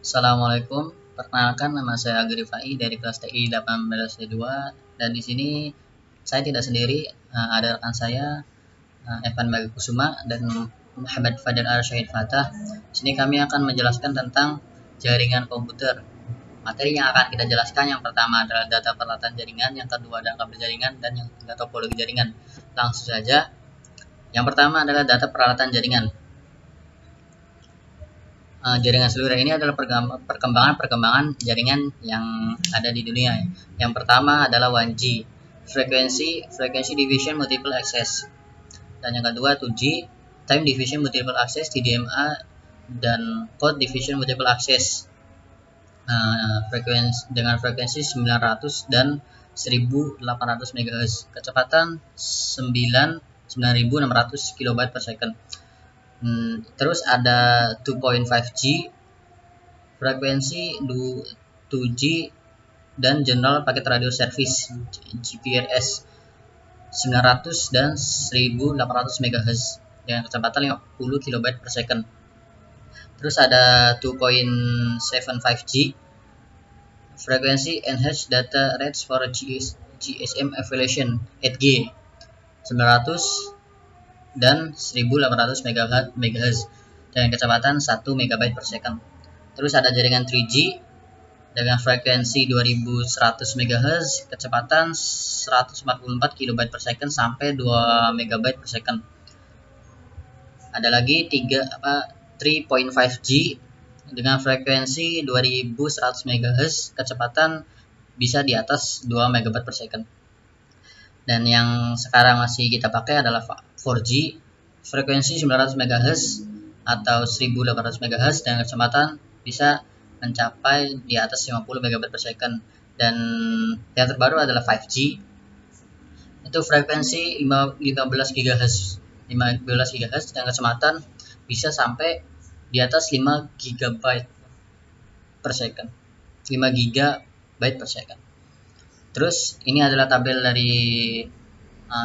Assalamualaikum, perkenalkan nama saya Agri Rifai dari kelas TI 18C2 dan di sini saya tidak sendiri, ada rekan saya Evan Bagi Kusuma dan Muhammad Fadil Arsyahid Fatah. Di sini kami akan menjelaskan tentang jaringan komputer. Materi yang akan kita jelaskan yang pertama adalah data peralatan jaringan, yang kedua adalah kabel jaringan, dan yang ketiga topologi jaringan. Langsung saja. Yang pertama adalah data peralatan jaringan. Jaringan seluler ini adalah perkembangan jaringan yang ada di dunia. Yang pertama adalah 1G, frequency division multiple access, dan yang kedua 2G, time division multiple access TDMA, dan code division multiple access dengan frekuensi 900 dan 1800 MHz, kecepatan 9600 KB per second. Terus ada 2.5G, frekuensi 2G dan General Packet Radio Service GPRS 900 dan 1800 MHz dengan kecepatan 50 KB per second. Terus ada 2.75G, frekuensi Enhanced Data Rates for GSM Evaluation 8G 900 dan 1800 MHz dengan kecepatan 1 MB per second. Terus ada jaringan 3G dengan frekuensi 2100 MHz, kecepatan 144 KB per second sampai 2 MB per second. Ada lagi 3.5G dengan frekuensi 2100 MHz, kecepatan bisa di atas 2 MB per second. Dan yang sekarang masih kita pakai adalah 4G, frekuensi 900 MHz atau 1800 MHz dengan kecepatan bisa mencapai di atas 50 MB per second. Dan yang terbaru adalah 5G, itu frekuensi 15 GHz dengan kecepatan bisa sampai di atas 5 GB per second, 5 GB per second. Terus ini adalah tabel dari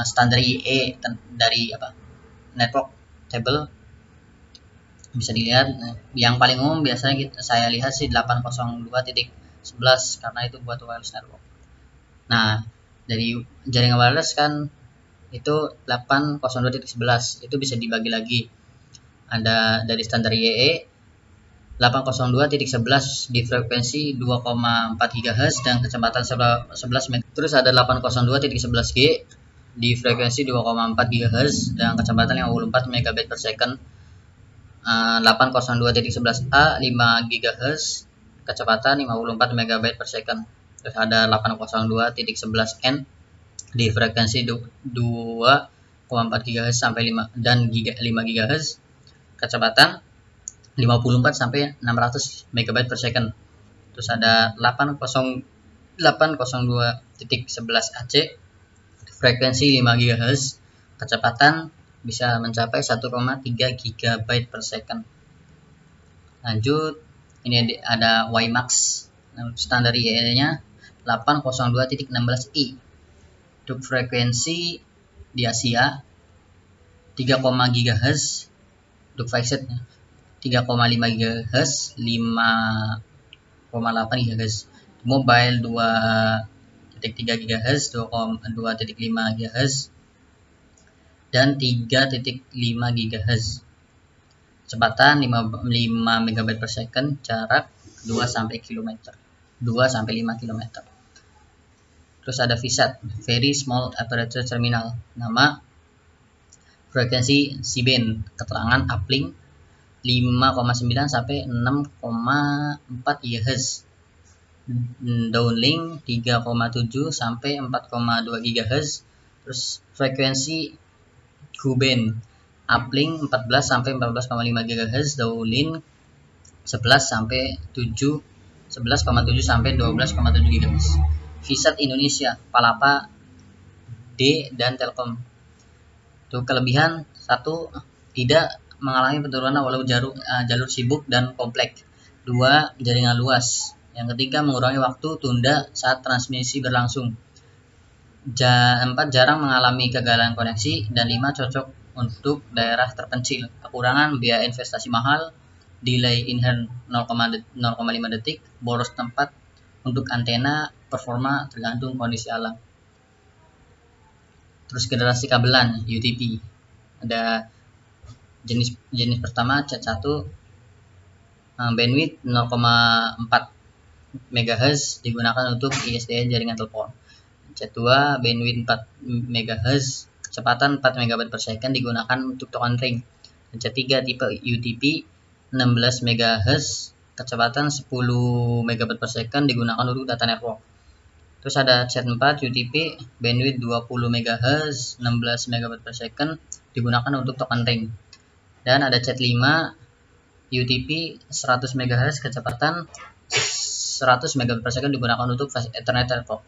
standar IE dari network table, bisa dilihat. Yang paling umum biasanya saya lihat sih 802.11 karena itu buat wireless network. Nah, dari jaringan wireless kan itu 802.11 itu bisa dibagi lagi. Ada dari standar IEE 802.11 di frekuensi 2,4 GHz dan kecepatan 11 MHz. Terus ada 802.11G di frekuensi 2,4 GHz dan kecepatan 54 MB per second. 802.11A 5 GHz, kecepatan 54 MB per second. Terus ada 802.11N di frekuensi 2,4 GHz sampai 5 GHz, kecepatan 54 sampai 600 MB per second. Terus ada 802.11AC, frekuensi 5 GHz, kecepatan bisa mencapai 1,3 GB per second. Lanjut, ini ada WiMAX, standar IE-nya 802.16i. Untuk frekuensi di Asia 3, GHz, untuk Viset 3,5 GHz, 5,8 GHz. Mobile 2,3 GHz, 2,5 GHz, dan 3,5 GHz. Kecepatan 5 MB per second, jarak 2-5 km. Terus ada VSAT, Very Small Aperture Terminal, nama frekuensi C-band, keterangan uplink 5,9 sampai 6,4 GHz, downlink 3,7 sampai 4,2 GHz. Terus frekuensi Q-band, uplink 14 sampai 14,5 GHz, downlink 11,7 sampai 12,7 GHz. VSAT Indonesia, Palapa, D dan Telkom. Tuh kelebihan: 1, tidak mengalami penurunan walau jalur sibuk dan kompleks. 2, jaringan luas. Yang ketiga, mengurangi waktu tunda saat transmisi berlangsung. 4, jarang mengalami kegagalan koneksi. Dan 5, cocok untuk daerah terpencil. Kekurangan: biaya investasi mahal, delay inherent 0,5 detik, boros tempat untuk antena, performa tergantung kondisi alam. Terus generasi kabelan UTP, ada jenis pertama CAT1, bandwidth 0,4 MHz digunakan untuk ISDN jaringan telepon. CAT2 bandwidth 4 MHz, kecepatan 4 MB per second digunakan untuk token ring. CAT3 tipe UTP 16 MHz, kecepatan 10 MB per second digunakan untuk data network. Terus ada CAT4 UTP bandwidth 20 MHz, 16 MB per second digunakan untuk token ring. Dan ada CAT5 UTP 100 MHz, kecepatan 100 MB per second digunakan untuk fast Ethernet network.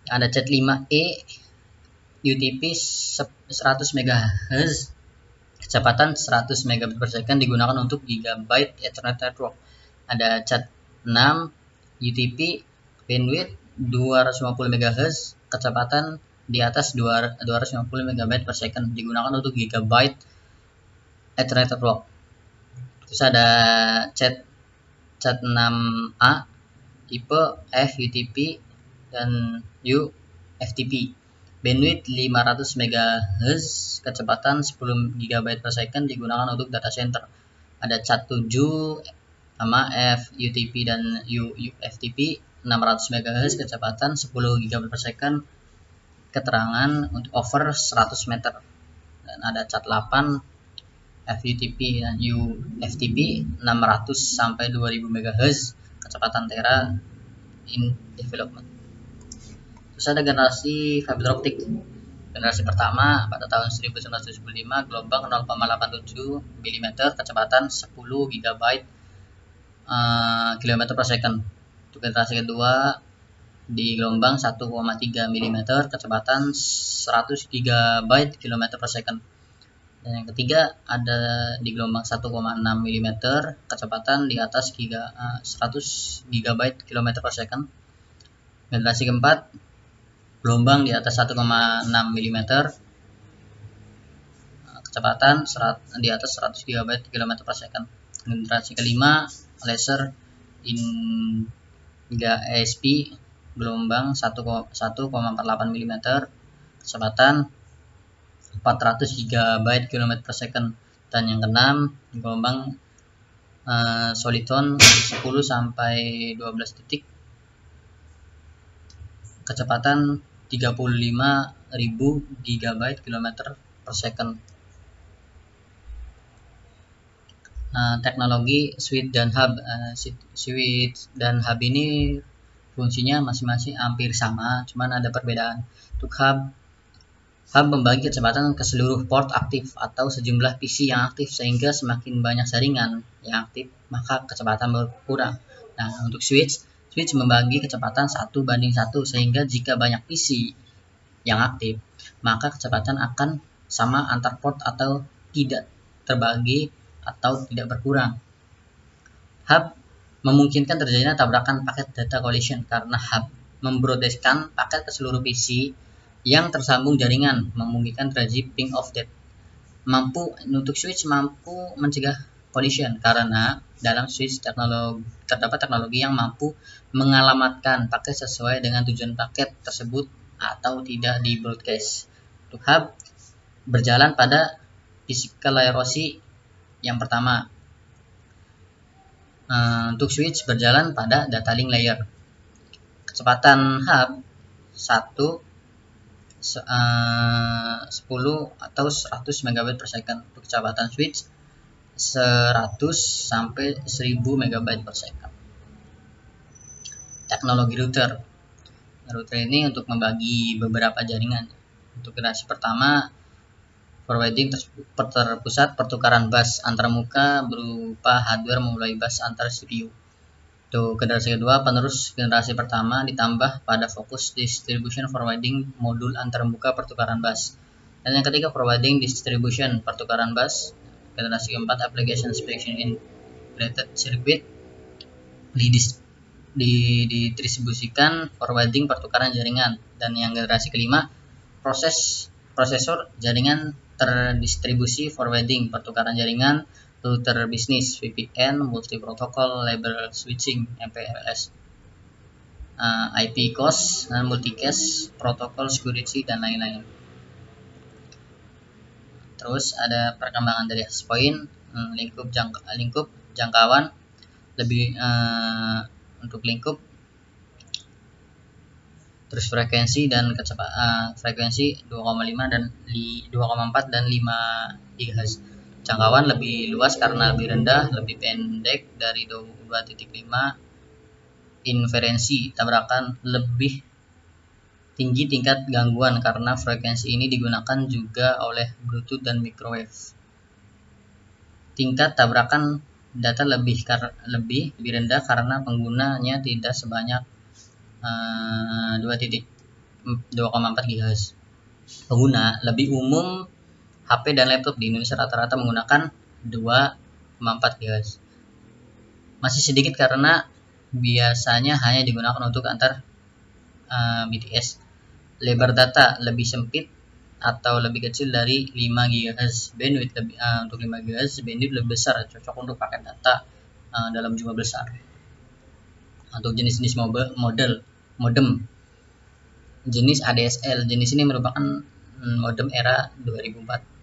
Ada CAT5E UTP 100 MHz, kecepatan 100 MB per second digunakan untuk Gigabyte Ethernet network. Ada CAT6 UTP bandwidth 250 MHz, kecepatan di atas 250 MB per second digunakan untuk Gigabyte Ethernet network. Terus ada CAT6A tipe FUTP dan UFTP bandwidth 500 MHz, kecepatan 10 GB per second digunakan untuk data center. Ada CAT7 sama FUTP dan UFTP 600 MHz, kecepatan 10 GB per second, keterangan untuk over 100 meter. Dan ada CAT8 FUTP dan UFTP 600 sampai 2000 MHz, kecepatan tera in development. Terus ada generasi fiber optik. Generasi pertama pada tahun 1975, gelombang 0,87 mm, kecepatan 10 GB km per second. Untuk generasi kedua di gelombang 1,3 mm, kecepatan 100 GB km per second. Dan yang ketiga ada di gelombang 1,6 mm, kecepatan di atas 100 GB km per second. Generasi keempat gelombang di atas 1,6 mm, kecepatan di atas 100 GB km per second. Generasi kelima laser in ASP gelombang 1,48 mm, kecepatan 400 GB km per second. Dan yang keenam gelombang soliton 10 sampai 12 detik, kecepatan 35.000 GB km per second. Teknologi switch dan hub. Switch dan hub ini fungsinya masing-masing hampir sama, cuman ada perbedaan. Untuk hub membagi kecepatan ke seluruh port aktif atau sejumlah PC yang aktif, sehingga semakin banyak jaringan yang aktif maka kecepatan berkurang. Nah, untuk switch membagi kecepatan 1:1, sehingga jika banyak PC yang aktif maka kecepatan akan sama antar port atau tidak terbagi atau tidak berkurang. Hub memungkinkan terjadinya tabrakan paket data collision karena hub membroadcastkan paket ke seluruh PC yang tersambung jaringan, memungkinkan terjadi ping of death. Untuk switch mampu mencegah collision karena dalam switch terdapat teknologi yang mampu mengalamatkan paket sesuai dengan tujuan paket tersebut atau tidak di broadcast. Untuk hub berjalan pada physical layer-OSI yang pertama. Untuk switch berjalan pada data link layer. Kecepatan hub 10 atau 100 MB per second. Untuk kecepatan switch 100 sampai 1000 MB per second. Teknologi router. Router ini untuk membagi beberapa jaringan. Untuk generasi pertama forwarding terpusat pertukaran bus antar muka berupa hardware memulai bus antar CPU. Untuk generasi kedua penerus generasi pertama ditambah pada fokus distribution forwarding modul antar muka pertukaran bus. Dan yang ketiga forwarding distribution pertukaran bus. Generasi keempat application specification integrated circuit didistribusikan forwarding pertukaran jaringan. Dan yang generasi kelima prosesor jaringan terdistribusi forwarding pertukaran jaringan. router bisnis VPN, multi protocol label switching MPLS, IP cost, multicast, protokol security dan lain-lain. Terus ada perkembangan dari access point, lingkup jangkauan lebih untuk lingkup, terus frekuensi dan kecepatan frekuensi 2,5 dan 2,4 dan 5 GHz. Jangkauan lebih luas karena lebih rendah, lebih pendek dari 2,5. Inferensi tabrakan lebih tinggi tingkat gangguan karena frekuensi ini digunakan juga oleh Bluetooth dan microwave. Tingkat tabrakan data lebih rendah karena penggunanya tidak sebanyak 2,4 GHz. Pengguna lebih umum HP dan laptop di Indonesia rata-rata menggunakan 2,4 GHz. Masih sedikit karena biasanya hanya digunakan untuk antar BTS. Lebar data lebih sempit atau lebih kecil dari 5 GHz. Bandwidth untuk 5 GHz bandwidth lebih besar, cocok untuk paket data dalam jumlah besar. Untuk jenis-jenis modem jenis ADSL. Jenis ini merupakan modem era 2004.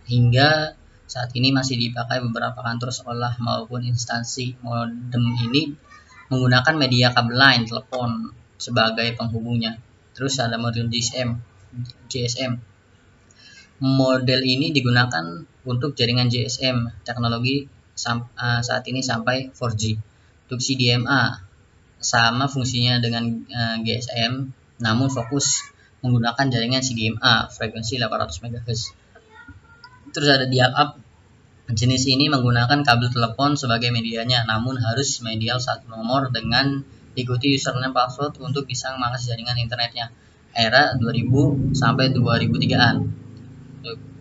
Hingga saat ini masih dipakai beberapa kantor sekolah maupun instansi. Modem ini menggunakan media kabel line telepon sebagai penghubungnya. Terus ada model GSM. Model ini digunakan untuk jaringan GSM teknologi saat ini sampai 4G. Untuk CDMA sama fungsinya dengan GSM, namun fokus menggunakan jaringan CDMA frekuensi 800 MHz. Terus ada dial-up. Jenis ini menggunakan kabel telepon sebagai medianya, namun harus medial satu nomor dengan diikuti username password untuk bisa mengakses jaringan internetnya. Era 2000 sampai 2003-an.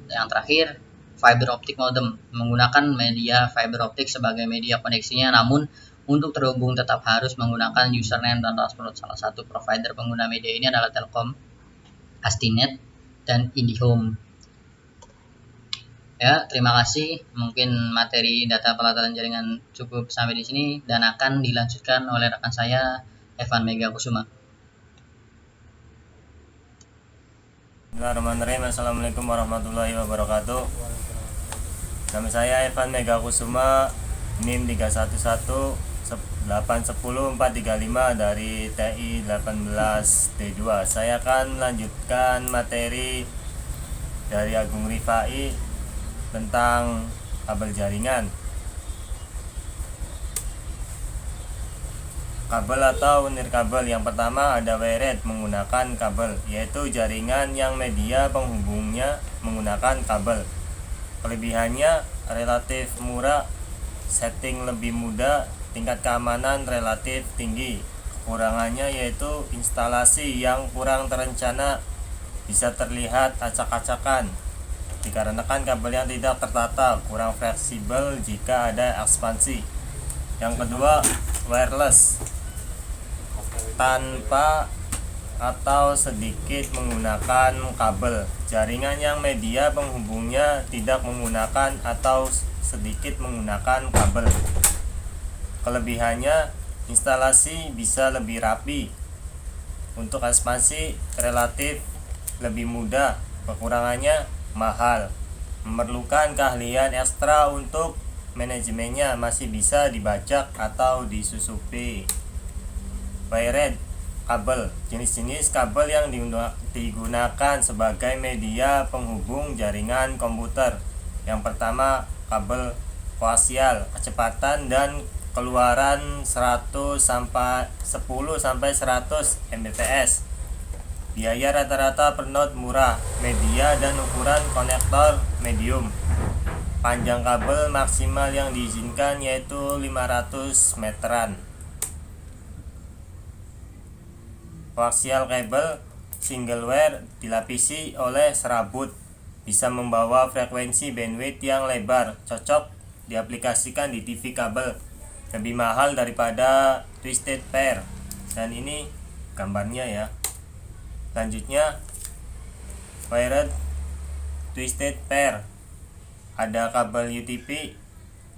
Yang terakhir, fiber optic modem menggunakan media fiber optic sebagai media koneksinya, namun untuk terhubung tetap harus menggunakan username dan password. Salah satu provider pengguna media ini adalah Telkom, Astinet, dan IndiHome. Ya, terima kasih. Mungkin materi data pelataran jaringan cukup sampai di sini dan akan dilanjutkan oleh rekan saya, Evan Megakusuma. Bismillahirrahmanirrahim. Assalamualaikum warahmatullahi wabarakatuh. Nama saya Evan Megakusuma, NIM 31181810435 dari TI 18D2. Saya akan melanjutkan materi dari Agung Rifai tentang kabel jaringan. Kabel atau nirkabel. Yang pertama ada wired menggunakan kabel, yaitu jaringan yang media penghubungnya menggunakan kabel. Kelebihannya relatif murah, setting lebih mudah, tingkat keamanan relatif tinggi. Kekurangannya yaitu instalasi yang kurang terencana, bisa terlihat acak-acakan dikarenakan kabel yang tidak tertata, kurang fleksibel jika ada ekspansi. Yang kedua, wireless. Tanpa atau sedikit menggunakan kabel. Jaringan yang media penghubungnya tidak menggunakan atau sedikit menggunakan kabel. Kelebihannya, instalasi bisa lebih rapi. Untuk ekspansi relatif lebih mudah. Kekurangannya mahal, memerlukan keahlian ekstra untuk manajemennya, masih bisa dibajak atau disusupi. Wired kabel. Jenis-jenis kabel yang digunakan sebagai media penghubung jaringan komputer. Yang pertama, kabel koaksial, kecepatan dan keluaran 10 sampai 100 Mbps. Biaya rata-rata per node murah, media dan ukuran konektor medium. Panjang kabel maksimal yang diizinkan yaitu 500 meteran. Koaksial kabel single wire dilapisi oleh serabut, bisa membawa frekuensi bandwidth yang lebar, cocok diaplikasikan di TV kabel. Lebih mahal daripada twisted pair. Dan ini gambarnya ya. Selanjutnya, wired twisted pair. Ada kabel UTP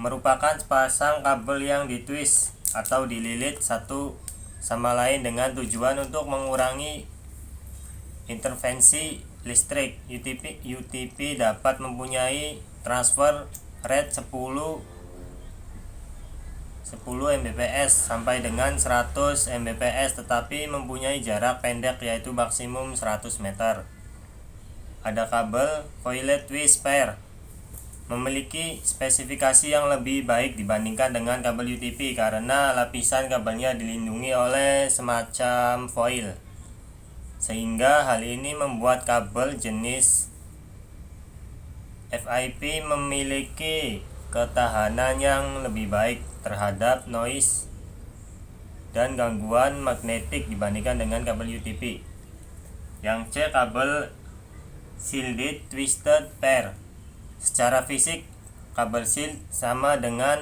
merupakan sepasang kabel yang ditwist atau dililit satu sama lain dengan tujuan untuk mengurangi intervensi listrik. UTP dapat mempunyai transfer rate 10 Mbps sampai dengan 100 Mbps, tetapi mempunyai jarak pendek yaitu maksimum 100 meter. Ada kabel coiled twist pair, memiliki spesifikasi yang lebih baik dibandingkan dengan kabel UTP karena lapisan kabelnya dilindungi oleh semacam foil, sehingga hal ini membuat kabel jenis FIP memiliki ketahanan yang lebih baik terhadap noise dan gangguan magnetik dibandingkan dengan kabel UTP. Yang C, kabel shielded twisted pair. Secara fisik, kabel shield sama dengan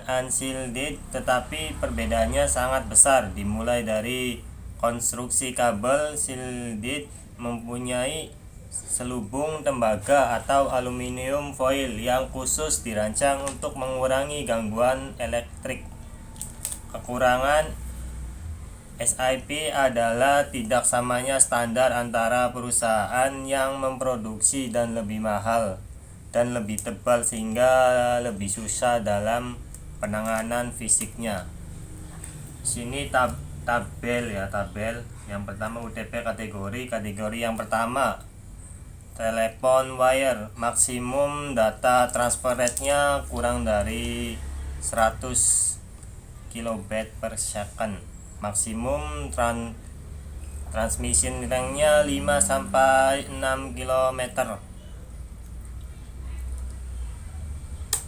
unshielded, tetapi perbedaannya sangat besar. Dimulai dari konstruksi kabel shielded mempunyai selubung tembaga atau aluminium foil yang khusus dirancang untuk mengurangi gangguan elektrik. Kekurangan SIP adalah tidak samanya standar antara perusahaan yang memproduksi dan lebih mahal dan lebih tebal sehingga lebih susah dalam penanganan fisiknya. Sini tabel yang pertama UTP kategori yang pertama telepon wire, maksimum data transfer rate-nya kurang dari 100 kilobit per second, maksimum transmission length-nya 5 sampai 6 km.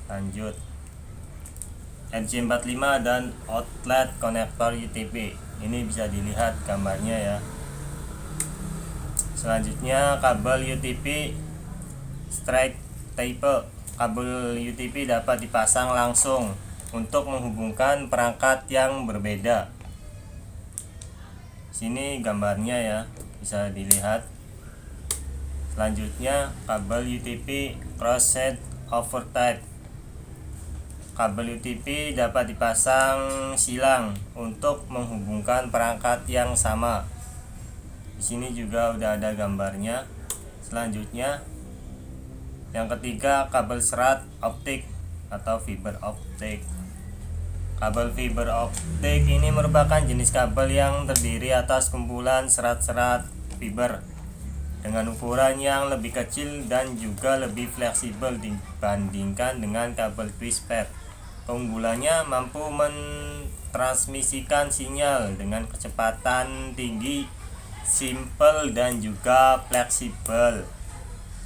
Lanjut, RJ45 dan outlet konektor UTP. Ini bisa dilihat gambarnya ya. Selanjutnya kabel UTP straight type. Kabel UTP dapat dipasang langsung untuk menghubungkan perangkat yang berbeda. Sini gambarnya ya, bisa dilihat. Selanjutnya kabel UTP cross-set over type. Kabel UTP dapat dipasang silang untuk menghubungkan perangkat yang sama. Di sini juga udah ada gambarnya. Selanjutnya yang ketiga, kabel serat optik atau fiber optik. Kabel fiber optik ini merupakan jenis kabel yang terdiri atas kumpulan serat-serat fiber dengan ukuran yang lebih kecil dan juga lebih fleksibel dibandingkan dengan kabel twist pair. Keunggulannya mampu mentransmisikan sinyal dengan kecepatan tinggi, simple dan juga fleksibel.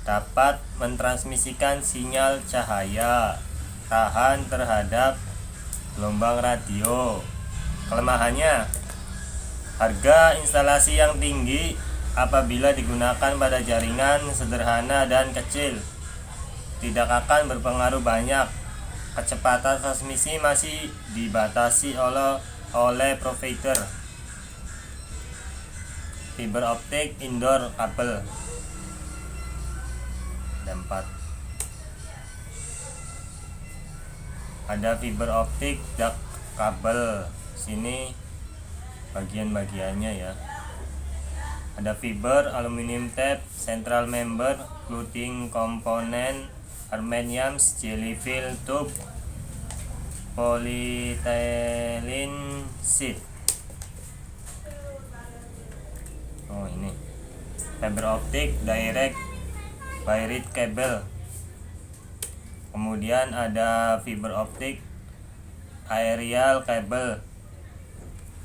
Dapat mentransmisikan sinyal cahaya, tahan terhadap gelombang radio. Kelemahannya, harga instalasi yang tinggi apabila digunakan pada jaringan sederhana dan kecil. Tidak akan berpengaruh banyak. Kecepatan transmisi masih dibatasi oleh provider. Fiber optik indoor kabel. Ada 4. Ada fiber optik duct kabel. Sini bagian-bagiannya ya. Ada fiber, aluminium tape, central member, fluting component, aluminium jelly fill tube, polyethylene sheet. Oh ini fiber optik direct wired cable. Kemudian ada fiber optik aerial cable.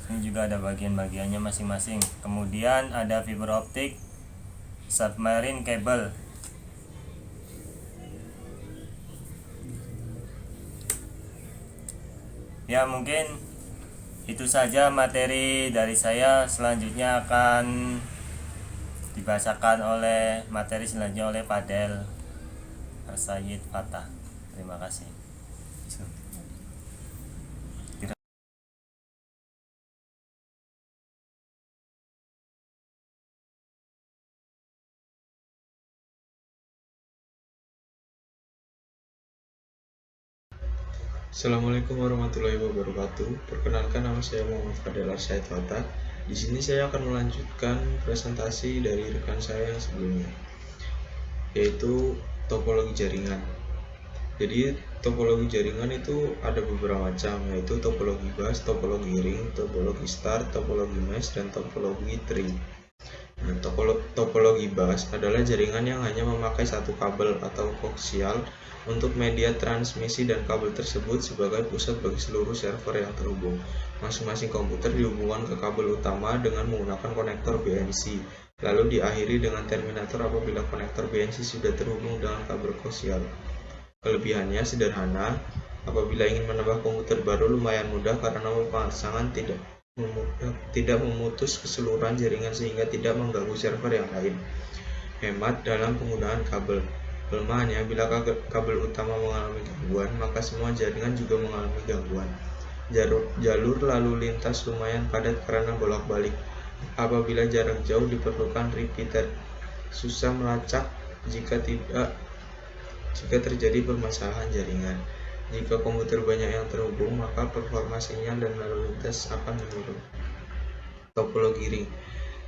Ini juga ada bagian-bagiannya masing-masing. Kemudian ada fiber optik submarine cable. Ya, mungkin itu saja materi dari saya. Selanjutnya akan dibacakan oleh materi selanjutnya oleh Fadel Arsayid Fatah. Terima kasih. Assalamualaikum warahmatullahi wabarakatuh. Perkenalkan, nama saya Muhammad Fadel Arsyad Fatak. Di sini saya akan melanjutkan presentasi dari rekan saya yang sebelumnya, yaitu topologi jaringan. Jadi topologi jaringan itu ada beberapa macam, yaitu topologi bus, topologi ring, topologi star, topologi mesh, dan topologi tree. Nah, topologi bus adalah jaringan yang hanya memakai satu kabel atau koaksial untuk media transmisi, dan kabel tersebut sebagai pusat bagi seluruh server yang terhubung. Masing-masing komputer dihubungkan ke kabel utama dengan menggunakan konektor BNC, lalu diakhiri dengan terminator apabila konektor BNC sudah terhubung dengan kabel koaksial. Kelebihannya sederhana, apabila ingin menambah komputer baru lumayan mudah karena pemasangan tidak memutus keseluruhan jaringan sehingga tidak mengganggu server yang lain. Hemat dalam penggunaan kabel. Kelemahannya, bila kabel utama mengalami gangguan, maka semua jaringan juga mengalami gangguan. Jalur lalu lintas lumayan padat karena bolak-balik. Apabila jarak jauh diperlukan repeater. Susah melacak jika terjadi permasalahan jaringan. Jika komputer banyak yang terhubung, maka performa sinyal dan lalu lintas akan menurun. Topologi ring.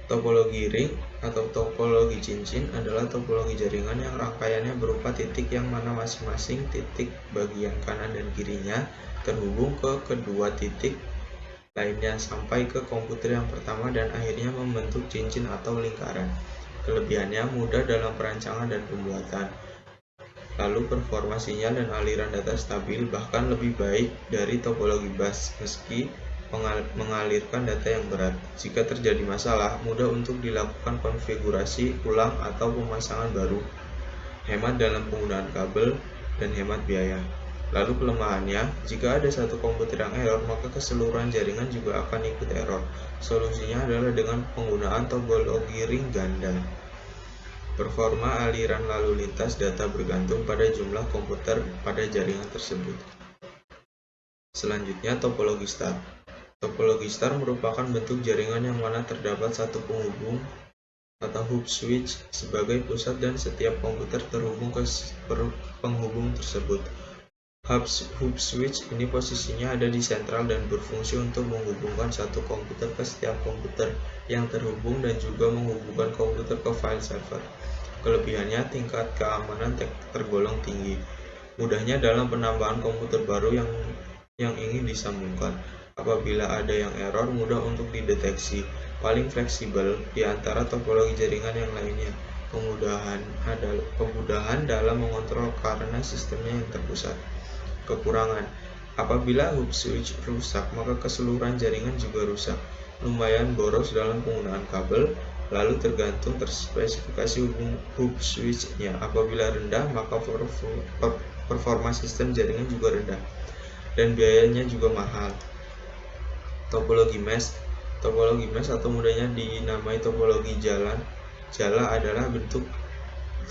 Topologi ring atau topologi cincin adalah topologi jaringan yang rangkaiannya berupa titik yang mana masing-masing titik bagian kanan dan kirinya terhubung ke kedua titik lainnya sampai ke komputer yang pertama dan akhirnya membentuk cincin atau lingkaran. Kelebihannya mudah dalam perancangan dan pembuatan. Lalu performa sinyal dan aliran data stabil, bahkan lebih baik dari topologi bus meski mengalirkan data yang berat. Jika terjadi masalah, mudah untuk dilakukan konfigurasi ulang atau pemasangan baru. Hemat dalam penggunaan kabel dan hemat biaya. Lalu kelemahannya, jika ada satu komputer yang error, maka keseluruhan jaringan juga akan ikut error. Solusinya adalah dengan penggunaan topologi ring ganda. Performa aliran lalu lintas data bergantung pada jumlah komputer pada jaringan tersebut. Selanjutnya, topologi star. Topologi star merupakan bentuk jaringan yang mana terdapat satu penghubung atau hub switch sebagai pusat dan setiap komputer terhubung ke penghubung tersebut. Hub switch ini posisinya ada di sentral dan berfungsi untuk menghubungkan satu komputer ke setiap komputer yang terhubung dan juga menghubungkan komputer ke file server. Kelebihannya, tingkat keamanan tergolong tinggi. Mudahnya dalam penambahan komputer baru yang ingin disambungkan. Apabila ada yang error, mudah untuk dideteksi. Paling fleksibel di antara topologi jaringan yang lainnya. Kemudahan dalam mengontrol karena sistemnya yang terpusat. Kekurangan, apabila hub switch rusak, maka keseluruhan jaringan juga rusak. Lumayan boros dalam penggunaan kabel, lalu tergantung terspesifikasi hub switch-nya. Apabila rendah, maka performa sistem jaringan juga rendah, dan biayanya juga mahal. Topologi mesh. Topologi mesh atau mudahnya dinamai topologi jala adalah bentuk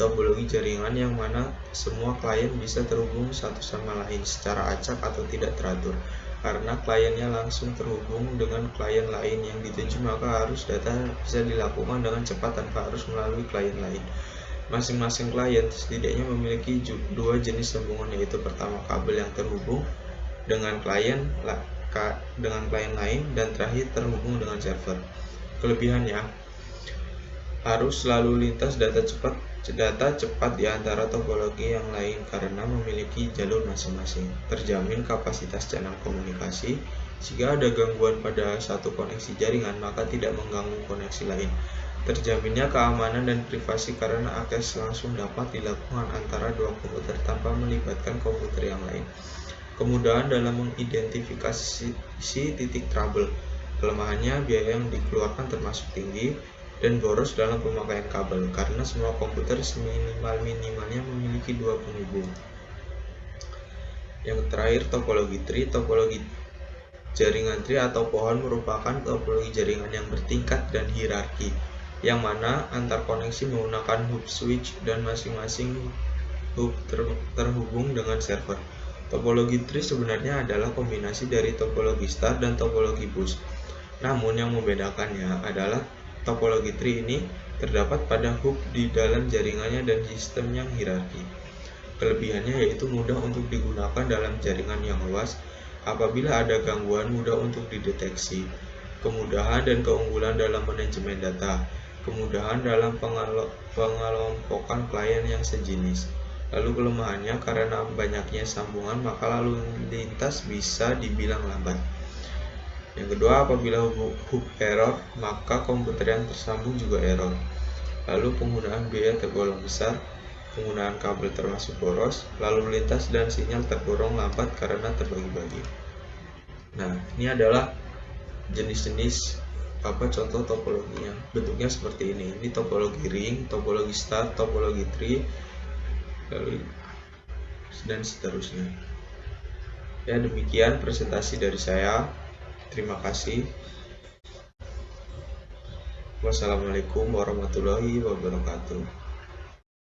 topologi jaringan yang mana semua klien bisa terhubung satu sama lain secara acak atau tidak teratur. Karena kliennya langsung terhubung dengan klien lain yang dituju, maka arus data bisa dilakukan dengan cepat tanpa harus melalui klien lain. Masing-masing klien setidaknya memiliki dua jenis sambungan, yaitu pertama kabel yang terhubung dengan klien lain, dan terakhir terhubung dengan server. Kelebihannya, arus lalu lintas data cepat di antara topologi yang lain karena memiliki jalur masing-masing. Terjamin kapasitas channel komunikasi. Jika ada gangguan pada satu koneksi jaringan, maka tidak mengganggu koneksi lain. Terjaminnya keamanan dan privasi karena akses langsung dapat dilakukan antara dua komputer tanpa melibatkan komputer yang lain. Kemudahan dalam mengidentifikasi titik trouble. Kelemahannya, biaya yang dikeluarkan termasuk tinggi dan boros dalam pemakaian kabel karena semua komputer seminimal-minimalnya memiliki dua penghubung. Yang terakhir, topologi tree. Topologi jaringan tree atau pohon merupakan topologi jaringan yang bertingkat dan hierarki, yang mana antar koneksi menggunakan hub switch dan masing-masing hub terhubung dengan server. Topologi tree sebenarnya adalah kombinasi dari topologi star dan topologi bus. Namun yang membedakannya adalah topologi tree ini terdapat pada hub di dalam jaringannya dan sistem yang hierarki. Kelebihannya yaitu mudah untuk digunakan dalam jaringan yang luas. Apabila ada gangguan, mudah untuk dideteksi. Kemudahan dan keunggulan dalam manajemen data. Kemudahan dalam pengelompokan klien yang sejenis. Lalu kelemahannya, karena banyaknya sambungan, maka lalu lintas bisa dibilang lambat. Yang kedua, apabila hub error, maka komputer yang tersambung juga error. Lalu penggunaan biaya tergolong besar, penggunaan kabel termasuk boros, lalu lintas dan sinyal tergolong lambat karena terbagi-bagi. Nah, ini adalah jenis-jenis contoh topologinya. Bentuknya seperti ini. Ini topologi ring, topologi star, topologi tree, lalu dan seterusnya. Ya, demikian presentasi dari saya. Terima kasih. Wassalamualaikum warahmatullahi wabarakatuh.